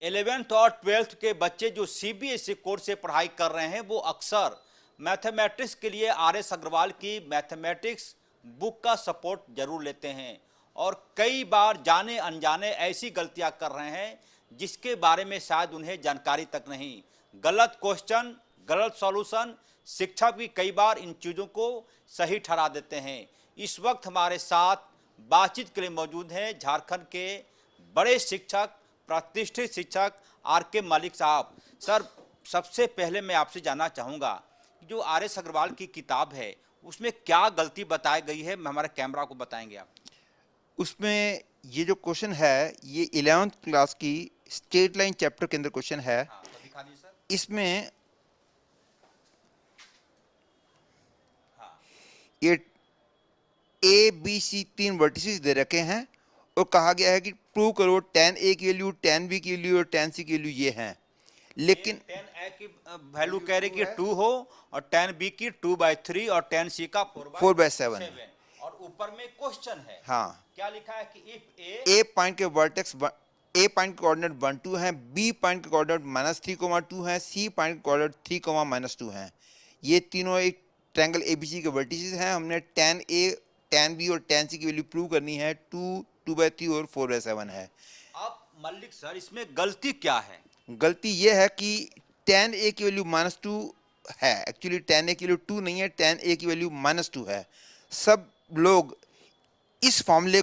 11th और 12th के बच्चे जो सीबीएसई कोर्स से पढ़ाई कर रहे हैं वो अक्सर मैथमेटिक्स के लिए आर.एस. अग्रवाल की मैथमेटिक्स बुक का सपोर्ट जरूर लेते हैं और कई बार जाने अनजाने ऐसी गलतियां कर रहे हैं जिसके बारे में शायद उन्हें जानकारी तक नहीं। गलत क्वेश्चन, गलत सॉल्यूशन, शिक्षक भी कई बार इन चीज़ों को सही ठहरा देते हैं। इस वक्त हमारे साथ बातचीत के लिए मौजूद हैं झारखंड के बड़े शिक्षक, प्रतिष्ठित शिक्षक आर.के. मलिक साहब। सर, सबसे पहले मैं आपसे जानना चाहूँगा जो आर.एस. अग्रवाल की किताब है उसमें क्या गलती बताई गई है, हमारे कैमरा को बताएंगे आप? उसमें ये जो क्वेश्चन है ये 11th क्लास की स्टेट लाइन चैप्टर के अंदर क्वेश्चन है। हाँ, तो दिखा दीजिए सर। इसमें हाँ, ये ए बी सी 3 वर्टिसेस दे रखे हैं और कहा गया है कि प्रूव करो tan A की वैल्यू, tan B की वैल्यू और tan C की वैल्यू ये हैं। लेकिन tan A की वैल्यू कह रहे कि 2 हो और tan B की 2/3 और tan C का 4/7 और ऊपर में क्वेश्चन है। हाँ, क्या लिखा है कि इफ ए पॉइंट के वर्टेक्स ए पॉइंट के कोऑर्डिनेट 1 2 हैं, बी पॉइंट के कोऑर्डिनेट -3, 2 हैं, सी पॉइंट के कोऑर्डिनेट 3, -2 हैं। ये तीनों एक ट्रायंगल एबीसी के वर्टिसेस हैं। हमने tan A, tan B और tan C की वैल्यू प्रूव करनी है। 2, 2/3 और 4/7 है। अब मल्लिक सर, इसमें गलती क्या है? गलती ये है कि tan A की वैल्यू -2 है। एक्चुअली tan A की वैल्यू 2 नहीं है, tan A की वैल्यू -2 है। सब लोग इस फॉर्मूले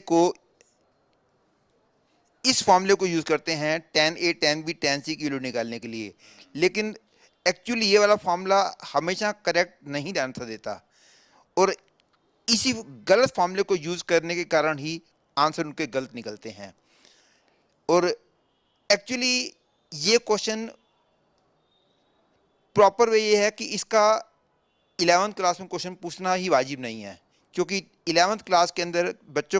को यूज करते हैं tan A, tan B, tan C की वैल्यू निकालने के लिए, लेकिन एक्चुअली ये वाला फॉर्मूला हमेशा करेक्ट नहीं आंसर देता और इसी गलत फॉर्मूले को यूज करने के कारण ही आंसर उनके गलत निकलते हैं। और एक्चुअली ये क्वेश्चन प्रॉपर वे ये है कि इसका 11th क्लास में क्वेश्चन पूछना ही वाजिब नहीं है, क्योंकि 11th क्लास के अंदर बच्चों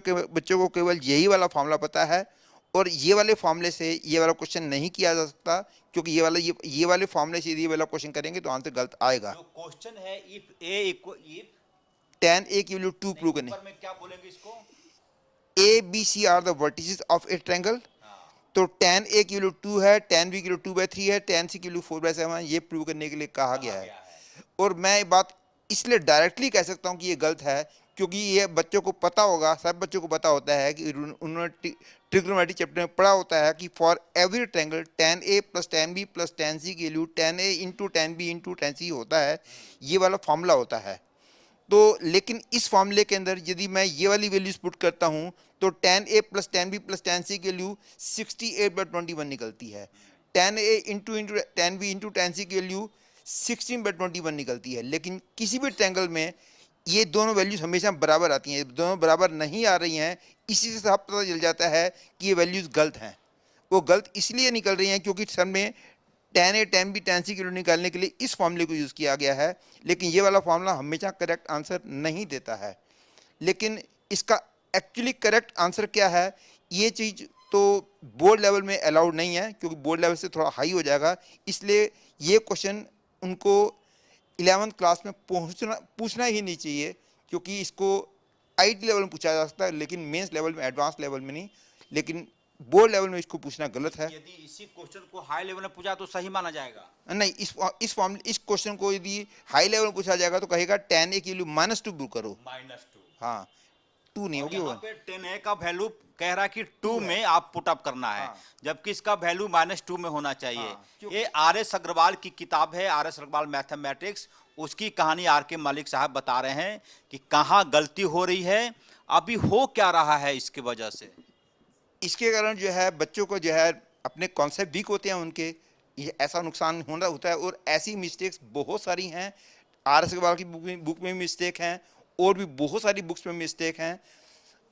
को केवल यही वाला फॉर्मूला पता है और ये वाले फॉर्मूले से ये वाला क्वेश्चन नहीं किया जा सकता, क्योंकि ये वाले फॉर्मूले से ये वाला क्वेश्चन करेंगे तो आंसर गलत आएगा। जो क्वेश्चन है इफ इफ tan A की वैल्यू 2 प्रूव करनी। ऊपर में क्या बोलेंगे इसको? A B C are the vertices of a triangle. हाँ, तो tan A की वैल्यू 2 है, tan B की वैल्यू 2/3 है, tan C की वैल्यू 4/7 है। ये प्रूव करने के लिए कहा गया है। और मैं ये बात इसलिए डायरेक्टली कह सकता हूँ कि ये गलत है, क्योंकि ये बच्चों को पता होगा, सब बच्चों को पता होता है कि उन्होंने ट्रिग्नोमेट्री चैप्टर में पढ़ा होता है कि for every triangle tan A plus tan B plus tan C की value tan A into tan B into tan C होता है। ये वाला फॉर्मूला होता है। तो लेकिन इस फॉर्मूले के अंदर यदि मैं ये वाली वैल्यूज पुट करता हूँ तो tan A plus tan B plus tan C की वैल्यू 68/21 निकलती है। tan A into tan B into tan C की वैल्यू 16/21 निकलती है। लेकिन किसी भी ट्रायंगल में ये दोनों वैल्यूज हमेशा बराबर आती हैं। दोनों बराबर नहीं आ रही हैं, इसी से साफ पता चल जाता है कि ये वैल्यूज गलत हैं। वो गलत इसलिए निकल रही हैं क्योंकि सर में tan A, tan B, tan C की वैल्यू निकालने के लिए इस फॉर्मूले को यूज़ किया गया है, लेकिन ये वाला फॉर्मूला हमेशा करेक्ट आंसर नहीं देता है। लेकिन इसका एक्चुअली करेक्ट आंसर क्या है, ये चीज़ तो बोर्ड लेवल में अलाउड नहीं है, क्योंकि बोर्ड लेवल से थोड़ा हाई हो जाएगा। इसलिए ये क्वेश्चन उनको 11th क्लास में पूछना ही नहीं चाहिए, क्योंकि इसको आईटी लेवल में पूछा जा सकता है लेकिन मेंस लेवल में, एडवांस लेवल में नहीं। लेकिन बोर्ड लेवल में इसको पूछना गलत है। यदि इसी क्वेश्चन को हाई लेवल में पूछा तो सही माना जाएगा? नहीं, इस क्वेश्चन को यदि हाई लेवल में पूछा जाएगा तो कहेगा tan A की वैल्यू -2 प्रूव करो। -2। हाँ, 2 नहीं और होगी यहाँ वो। पे tan A का वैल्यू कह रहा है कि 2 में आप पुट अप करना है, हाँ। जबकि इसका वैल्यू -2 में होना चाहिए। हाँ, ये आर.एस. अग्रवाल की किताब है, आर.एस. अग्रवाल मैथमेटिक्स। उसकी कहानी आर.के. मलिक साहब बता रहे हैं कि कहाँ गलती हो रही है, अभी हो क्या रहा है इसकी वजह से। इसके कारण जो है बच्चों को जो है अपने कॉन्सेप्ट वीक होते हैं उनके, ये ऐसा नुकसान होता है। और ऐसी मिस्टेक्स बहुत सारी हैं। आर.एस. अग्रवाल की बुक में मिस्टेक हैं और भी बहुत सारी बुक्स में मिस्टेक हैं।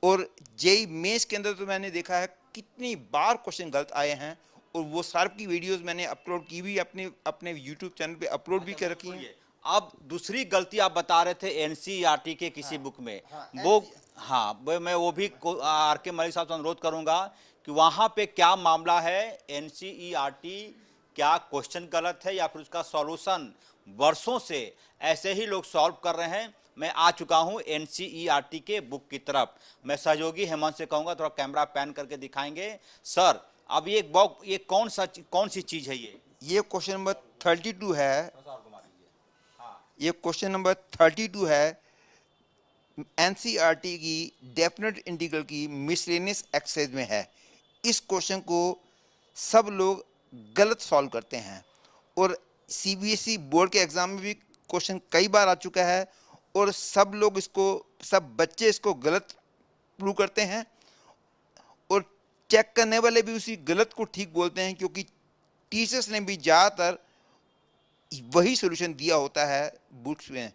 और जेई मेंस के अंदर तो मैंने देखा है कितनी बार क्वेश्चन गलत आए हैं, और वो सारी की वीडियोस मैंने अपलोड की भी, अपने यूट्यूब चैनल पे अपलोड भी कर रखी हैं। अब दूसरी गलती आप बता रहे थे एनसीईआरटी के किसी बुक में, वो हाँ मैं वो भी आर.के. मलिक साहब से अनुरोध करूंगा कि वहां पे क्या मामला है, एनसीईआरटी क्या क्वेश्चन गलत है या फिर उसका सॉल्यूशन वर्षों से ऐसे ही लोग सॉल्व कर रहे हैं। मैं आ चुका हूं एनसीईआरटी के बुक की तरफ। मैं सहयोगी हेमंत से कहूंगा थोड़ा कैमरा पैन करके दिखाएंगे। सर, अब ये कौन सी चीज है ये क्वेश्चन नंबर 32 है। हाँ, ये क्वेश्चन नंबर 32 है एनसीईआरटी की डेफिनेट इंटीग्रल की मिसलेनियस एक्सरसाइज में है। इस क्वेश्चन को सब लोग गलत सॉल्व करते हैं और सीबीएसई बोर्ड के एग्जाम में भी क्वेश्चन कई बार आ चुका है और सब बच्चे इसको गलत प्रूव करते हैं और चेक करने वाले भी उसी गलत को ठीक बोलते हैं, क्योंकि टीचर्स ने भी ज़्यादातर वही सॉल्यूशन दिया होता है, बुक्स में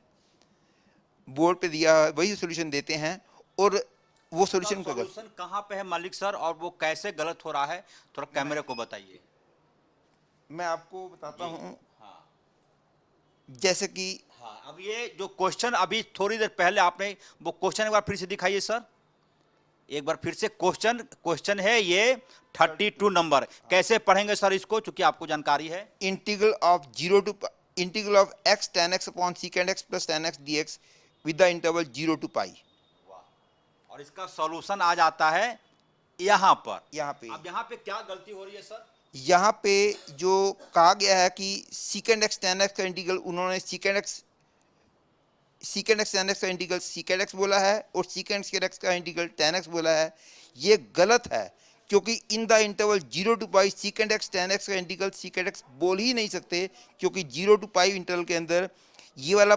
बोर्ड पे दिया वही सॉल्यूशन देते हैं और वो सॉल्यूशन का सॉल्यूशन कहाँ पे है मलिक सर, और वो कैसे गलत हो रहा है, थोड़ा कैमरे को बताइए। मैं आपको बताता हूँ। हाँ जैसे कि हाँ, अब ये जो क्वेश्चन अभी थोड़ी देर पहले आपने वो क्वेश्चन एक बार फिर से दिखाइए सर, एक बार फिर से क्वेश्चन है ये 32 नंबर। कैसे पढ़ेंगे सर इसको, चूंकि आपको जानकारी है। Integral of x tan x upon secant x plus tan x dx with the interval 0 to पाई। और इसका सॉल्यूशन आ जाता है यहाँ पर। अब यहाँ पे क्या गलती हो रही है सर? यहाँ पे जो कहा गया है कि secant x tan x का इंटीग्रल उन्होंने secant x tan x का इंटीग्रल secant x बोला है और secant x का इंटीग्रल tan x बोला है। ये गलत है, क्योंकि in the interval 0 to pi secant x tan x का इंटीग्रल secant x बोल ही नहीं सकते, क्योंकि 0 to पाई इंटरवल के अंदर ये वाला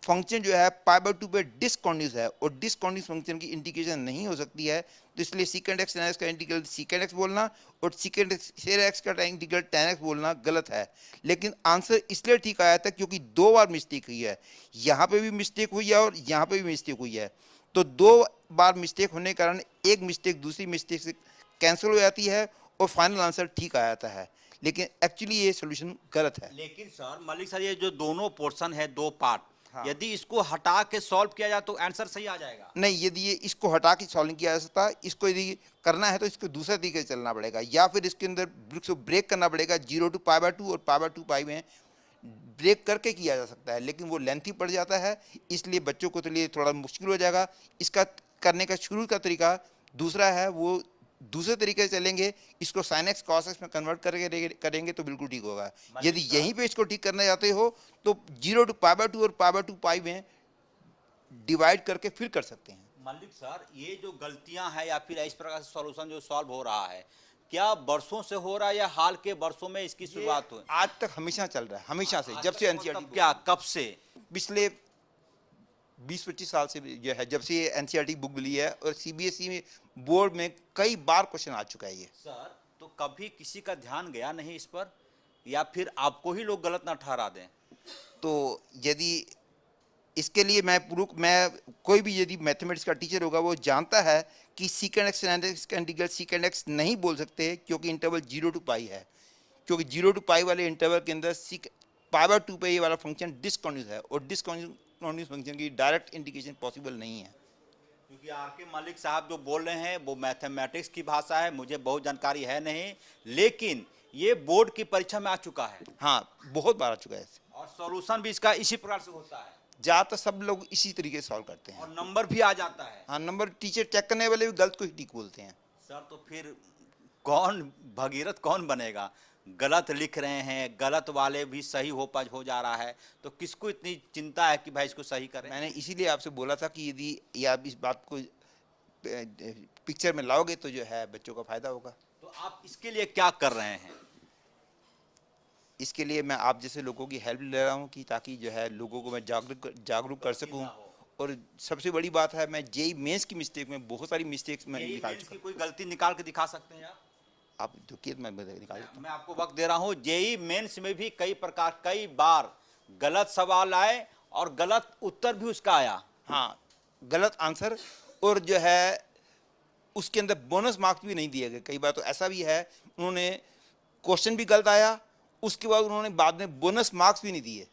फंक्शन जो है π/2 पे डिसकॉन्टिन्यूस है और डिसकॉन्टिन्यूस फंक्शन की इंटीग्रेशन नहीं हो सकती है। तो इसलिए secant x tan x का इंटीग्रल secant x बोलना और secant x का इंटीग्रल tan x बोलना गलत है। लेकिन आंसर इसलिए ठीक आया था क्योंकि दो बार मिस्टेक हुई है, यहाँ पे भी मिस्टेक हुई है और यहाँ पे भी मिस्टेक हुई है। तो दो बार मिस्टेक होने के कारण एक मिस्टेक दूसरी मिस्टेक से कैंसिल हो जाती है और फाइनल आंसर ठीक आ जाता है, लेकिन एक्चुअली ये सॉल्यूशन गलत है। लेकिन सर मलिक सर, ये जो दोनों पोर्शन है, दो पार्ट, हाँ। यदि इसको हटा के सॉल्व किया जाए तो आंसर सही आ जाएगा? नहीं, यदि ये इसको हटा के सॉल्व नहीं किया जा सकता, इसको यदि करना है तो इसको दूसरे तरीके से चलना पड़ेगा, या फिर इसके अंदर ब्रेक करना पड़ेगा 0 to π/2 और π/2 पाई में ब्रेक करके किया जा सकता है, लेकिन वो लेंथी पड़ जाता है, इसलिए बच्चों को तो लिए थोड़ा मुश्किल हो जाएगा। इसका करने का शुरू का तरीका दूसरा है, वो दूसरे तरीके से चलेंगे, इसको sin x cos x में कन्वर्ट करके करेंगे तो बिल्कुल ठीक होगा। यदि यहीं पे इसको ठीक करना चाहते हो तो 0 to π/2 और π/2 पाई में डिवाइड करके फिर कर सकते हैं। मलिक सर, ये जो गलतियां हैं या फिर इस प्रकार से सॉल्यूशन जो सॉल्व हो रहा है, क्या वर्षों से हो रहा है या हाल के वर्षों में इसकी शुरुआत हुई? आज तक हमेशा चल रहा है, हमेशा से, जब से एनसीईआरटी क्या कब से? पिछले 20-25 साल से जो है, जब से एनसीईआरटी बुक मिली है और सीबीएसई बोर्ड में कई बार क्वेश्चन आ चुका है ये। सर, तो कभी किसी का ध्यान गया नहीं इस पर, या फिर आपको ही लोग गलत ना ठहरा दें? तो यदि इसके लिए मैं कोई भी यदि मैथमेटिक्स का टीचर होगा वो जानता है कि secant x tan x का इंटीग्रल secant x नहीं बोल सकते, क्योंकि इंटरवल 0 to पाई है, क्योंकि 0 to पाई वाले इंटरवल के अंदर π/2 पे ये वाला फंक्शन डिसकॉन्टिन्यूस है और डिसकॉन्टिन्यूस फंक्शन की डायरेक्ट इंटीग्रेशन पॉसिबल नहीं है। क्योंकि आर.के. मलिक साहब जो बोल रहे हैं वो मैथमेटिक्स की भाषा है, मुझे बहुत जानकारी है नहीं, लेकिन ये बोर्ड की परीक्षा में आ चुका है। हाँ, बहुत बार आ चुका है और सॉल्यूशन भी इसका इसी प्रकार से होता है, ज़्यादातर सब लोग इसी तरीके से सॉल्व करते हैं और नंबर भी आ जाता है। हाँ, नंबर टीचर चेक करने वाले भी गलत को ही ठीक बोलते हैं। सर, तो फिर कौन भगीरथ कौन बनेगा? गलत लिख रहे हैं, गलत वाले भी सही हो जा रहा है, तो किसको इतनी चिंता है कि भाई इसको सही करें? मैंने इसीलिए आपसे बोला था कि यदि ये आप इस बात को पिक्चर में लाओगे तो जो है बच्चों का फायदा होगा। तो आप इसके लिए क्या कर रहे हैं? इसके लिए मैं आप जैसे लोगों की हेल्प ले रहा हूँ कि ताकि जो है लोगों को मैं जागरूक कर सकूँ। और सबसे बड़ी बात है, मैं जेई मेंस की मिस्टेक में बहुत सारी मिस्टेक्स मैं निकाल चुका हूँ। कोई गलती निकाल के दिखा सकते हैं आप रुकिए, मैं निकाल देता हूँ। मैं आपको वक्त दे रहा हूँ। जेई मेंस में भी कई बार गलत सवाल आए और गलत उत्तर भी उसका आया। हाँ, गलत आंसर, और जो है उसके अंदर बोनस मार्क्स भी नहीं दिए गए। कई बार तो ऐसा भी है, उन्होंने क्वेश्चन भी गलत आया, उसके बाद उन्होंने बाद में बोनस मार्क्स भी नहीं दिए।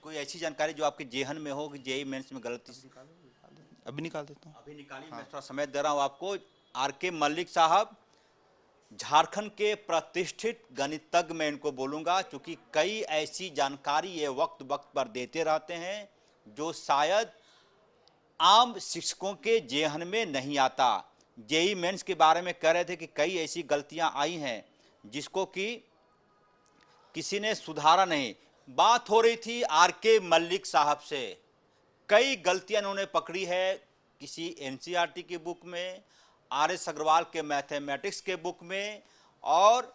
कोई ऐसी जानकारी जो आपके जेहन में हो कि जेई मेंस में गलती से? अभी निकाल देता हूँ। अभी निकालिए। हाँ। मैं थोड़ा समय दे रहा हूँ आपको। आर.के. मलिक साहब, झारखंड के प्रतिष्ठित गणितज्ञ मैं इनको बोलूँगा, क्योंकि कई ऐसी जानकारी ये वक्त पर देते रहते हैं जो शायद आम शिक्षकों के जेहन में नहीं आता। जेई मेंस के बारे में कह रहे थे कि कई ऐसी गलतियां आई हैं जिसको कि किसी ने सुधारा नहीं। बात हो रही थी आर.के. मल्लिक साहब से, कई गलतियां उन्होंने पकड़ी है किसी एनसीईआरटी की बुक में, आर.एस. अग्रवाल के मैथमेटिक्स के बुक में, और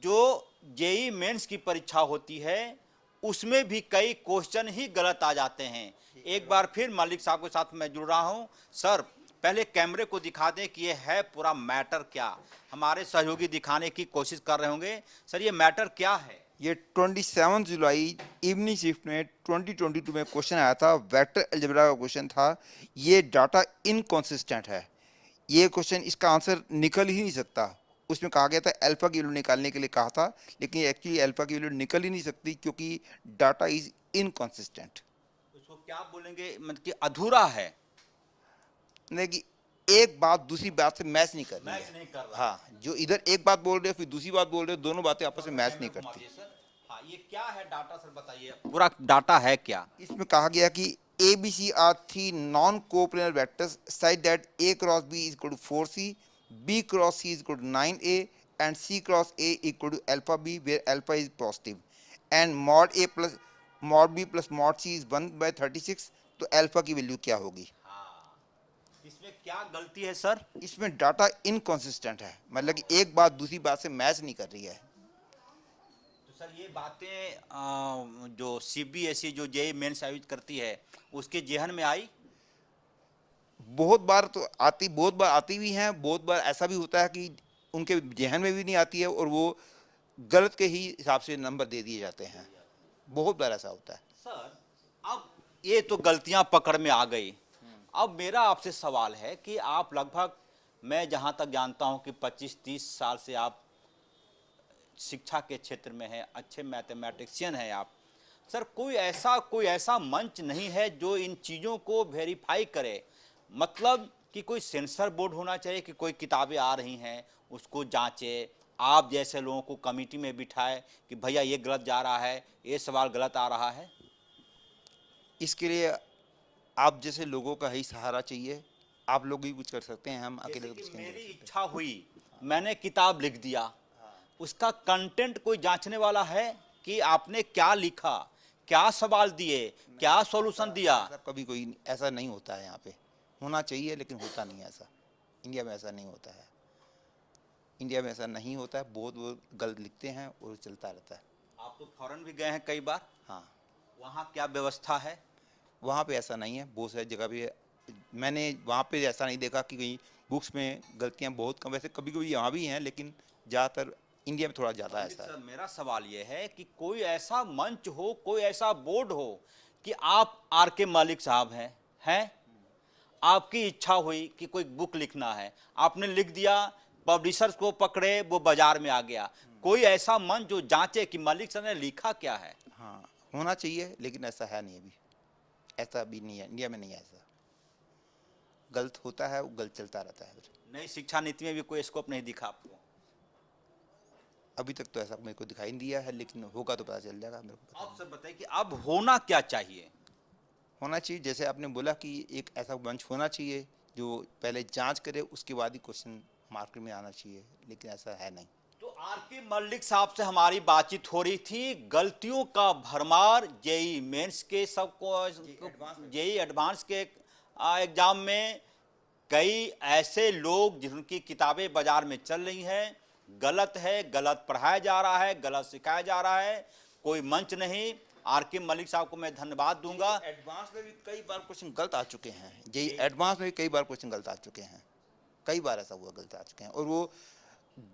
जो जेई मेंस की परीक्षा होती है उसमें भी कई क्वेश्चन ही गलत आ जाते हैं। एक बार फिर मलिक साहब के साथ मैं जुड़ रहा हूं। सर, पहले कैमरे को दिखा दें कि ये है पूरा मैटर क्या। हमारे सहयोगी दिखाने की कोशिश कर रहे होंगे। सर, ये मैटर क्या है? ये 27 जुलाई इवनिंग शिफ्ट में 2022 में क्वेश्चन आया था, वेक्टर अलजेब्रा का क्वेश्चन था। ये डाटा इनकॉन्सिस्टेंट है, ये क्वेश्चन इसका आंसर निकल ही नहीं सकता। उसमें कहा गया था अल्फा की वैल्यू निकालने के लिए कहा था, लेकिन एक्चुअली अल्फा की वैल्यू निकल ही नहीं सकती क्योंकि डाटा इज इनकॉन्सिस्टेंट। उसको क्या बोलेंगे, मतलब कि अधूरा है, नहीं कि एक बात दूसरी बात से मैच नहीं कर रही मैच है। नहीं कर रहा। हाँ, जो इधर एक बात बोल रहे हो फिर दूसरी बात बोल रहे हो, दोनों बातें आपस में मैच नहीं करती। सर, हाँ, ये क्या है डाटा? सर बताइए, पूरा डाटा है क्या? इसमें कहा गया कि ABC are three non-coplanar vectors such that A cross B is equal to 4C, B cross C is equal to 9A, and C cross A equal to alpha B, where alpha is positive, and mod A plus mod B plus mod C is 1/36. तो alpha की value क्या होगी? हाँ, इसमें क्या गलती है sir? इसमें डाटा इनकॉन्सिस्टेंट है, मतलब कि एक बात दूसरी बात से मैच नहीं कर रही है। तो सर, ये बातें जो सीबीएसई जो जेई मेंस आयोजित करती है उसके जेहन में आई? बहुत बार तो आती, बहुत बार आती भी हैं, बहुत बार ऐसा भी होता है कि उनके जहन में भी नहीं आती है और वो गलत के ही हिसाब से नंबर दे दिए जाते हैं। बहुत बार ऐसा होता है। सर, अब ये तो गलतियां पकड़ में आ गई। अब मेरा आपसे सवाल है कि आप लगभग, मैं जहां तक जानता हूं कि 25-30 साल से आप शिक्षा के क्षेत्र में हैं, अच्छे मैथमेटिशियन हैं आप। सर, कोई ऐसा मंच नहीं है जो इन चीज़ों को वेरीफाई करे? मतलब कि कोई सेंसर बोर्ड होना चाहिए कि कोई किताबें आ रही हैं उसको जांचे, आप जैसे लोगों को कमेटी में बिठाए कि भैया ये गलत जा रहा है, ये सवाल गलत आ रहा है। इसके लिए आप जैसे लोगों का ही सहारा चाहिए। आप लोग ही कुछ कर सकते हैं, हम अकेले जैसे तो कि कुछ नहीं मेरी कर सकते। इच्छा हुई, मैंने किताब लिख दिया, उसका कंटेंट कोई जांचने वाला है कि आपने क्या लिखा, क्या सवाल दिए, क्या सॉल्यूशन दिया? ऐसा कभी कोई ऐसा नहीं होता है यहाँ पे। होना चाहिए लेकिन होता नहीं है ऐसा। इंडिया में ऐसा नहीं होता है। इंडिया में ऐसा नहीं होता है। बहुत गलत लिखते हैं और चलता रहता है। आप तो फॉरेन भी गए हैं कई बार, हाँ, वहाँ क्या व्यवस्था है? वहाँ पे ऐसा नहीं है। बहुत सारी जगह पे मैंने वहाँ पे ऐसा नहीं देखा कि कहीं बुक्स में गलतियाँ बहुत कम, वैसे कभी कभी यहाँ भी हैं लेकिन ज़्यादातर इंडिया में थोड़ा ज़्यादा ऐसा है। सर, मेरा सवाल ये है कि कोई ऐसा मंच हो, कोई ऐसा बोर्ड हो कि आप आर.के. मलिक साहब हैं, आपकी इच्छा हुई कि कोई बुक लिखना है, आपने लिख दिया, पब्लिशर्स को पकड़े, वो बाजार में आ गया। कोई ऐसा मंच जो जांचे कि मलिक साहब ने लिखा क्या है? हाँ, होना चाहिए लेकिन ऐसा है नहीं अभी। ऐसा अभी नहीं है, इंडिया में नहीं है ऐसा। गलत होता है, वो गलत चलता रहता है। नई शिक्षा नीति में भी कोई स्कोप नहीं दिखा आपको? अभी तक तो ऐसा मेरे को दिखाई नहीं दिया है, लेकिन होगा तो पता चल जाएगा मेरे को। आप सब बताइए कि अब होना क्या चाहिए? होना चाहिए, जैसे आपने बोला कि एक ऐसा मंच होना चाहिए जो पहले जांच करे, उसके बाद ही क्वेश्चन मार्केट में आना चाहिए, लेकिन ऐसा है नहीं। तो आर.के. मलिक साहब से हमारी बातचीत हो रही थी। गलतियों का भरमार जेई मेंस के सबको, जेई एडवांस के एग्जाम में कई ऐसे लोग जिनकी किताबें बाजार में चल रही हैं, गलत है, गलत पढ़ाया जा रहा है, गलत सिखाया जा रहा है, कोई मंच नहीं। आर.के. मलिक साहब को मैं धन्यवाद दूंगा। एडवांस में भी कई बार क्वेश्चन गलत आ चुके हैं। जेई एडवांस में भी कई बार क्वेश्चन गलत आ चुके हैं। कई बार ऐसा हुआ गलत आ चुके हैं और वो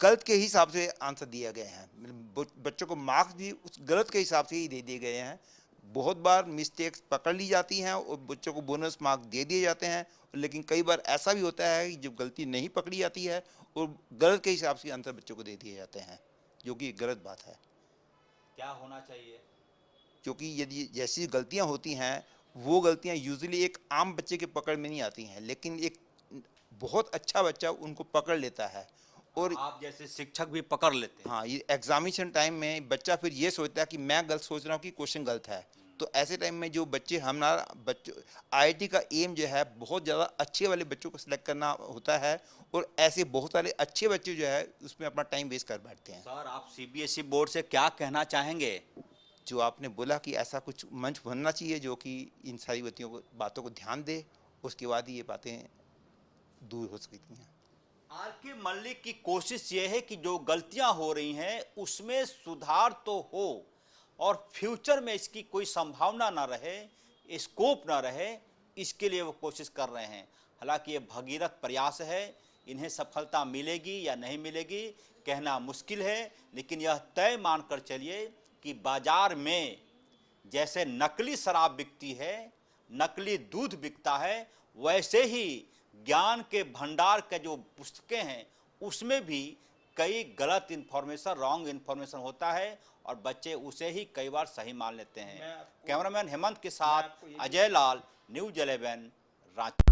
गलत के हिसाब से आंसर दिया गए हैं। बच्चों को मार्क्स भी उस गलत के हिसाब से ही दे दिए गए हैं। बहुत बार मिस्टेक्स पकड़ ली जाती हैं और बच्चों को बोनस मार्क्स दे दिए जाते हैं, लेकिन कई बार ऐसा भी होता है कि जब गलती नहीं पकड़ी जाती है और गलत के हिसाब से आंसर बच्चों को दे दिए जाते हैं, जो कि गलत बात है। क्या होना चाहिए? क्योंकि यदि जैसी गलतियां होती हैं, वो गलतियां यूजुअली एक आम बच्चे के पकड़ में नहीं आती हैं, लेकिन एक बहुत अच्छा बच्चा उनको पकड़ लेता है। और आप जैसे शिक्षक भी पकड़ लेते हैं। हाँ, ये एग्जामिनेशन टाइम में बच्चा फिर ये सोचता है कि मैं गलत सोच रहा हूँ कि क्वेश्चन गलत है, तो ऐसे टाइम में जो बच्चे हमारा बच्चों आईआईटी का एम जो है बहुत ज़्यादा अच्छे वाले बच्चों को सिलेक्ट करना होता है, और ऐसे बहुत सारे अच्छे बच्चे जो है उसमें अपना टाइम वेस्ट कर बैठते हैं। सर, आप सीबीएसई बोर्ड से क्या कहना चाहेंगे? जो आपने बोला कि ऐसा कुछ मंच बनना चाहिए जो कि इन सारी बातों को ध्यान दे, उसके बाद ही ये बातें दूर हो सकती हैं। आर.के. मल्लिक की कोशिश ये है कि जो गलतियां हो रही हैं उसमें सुधार तो हो और फ्यूचर में इसकी कोई संभावना ना रहे, स्कोप ना रहे, इसके लिए वो कोशिश कर रहे हैं। हालांकि ये भगीरथ प्रयास है, इन्हें सफलता मिलेगी या नहीं मिलेगी कहना मुश्किल है, लेकिन यह तय मानकर चलिए कि बाजार में जैसे नकली शराब बिकती है, नकली दूध बिकता है, वैसे ही ज्ञान के भंडार के जो पुस्तकें हैं उसमें भी कई गलत इन्फॉर्मेशन, रॉन्ग इन्फॉर्मेशन होता है और बच्चे उसे ही कई बार सही मान लेते हैं। कैमरामैन हेमंत के साथ Ajay Lal, news 11 Ranchi.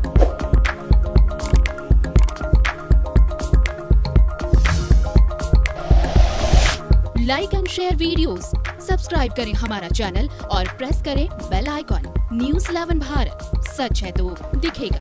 Like and share videos, subscribe करें हमारा चैनल और प्रेस करें बेल आइकॉन। न्यूज़ 11 भारत, सच है तो दिखेगा।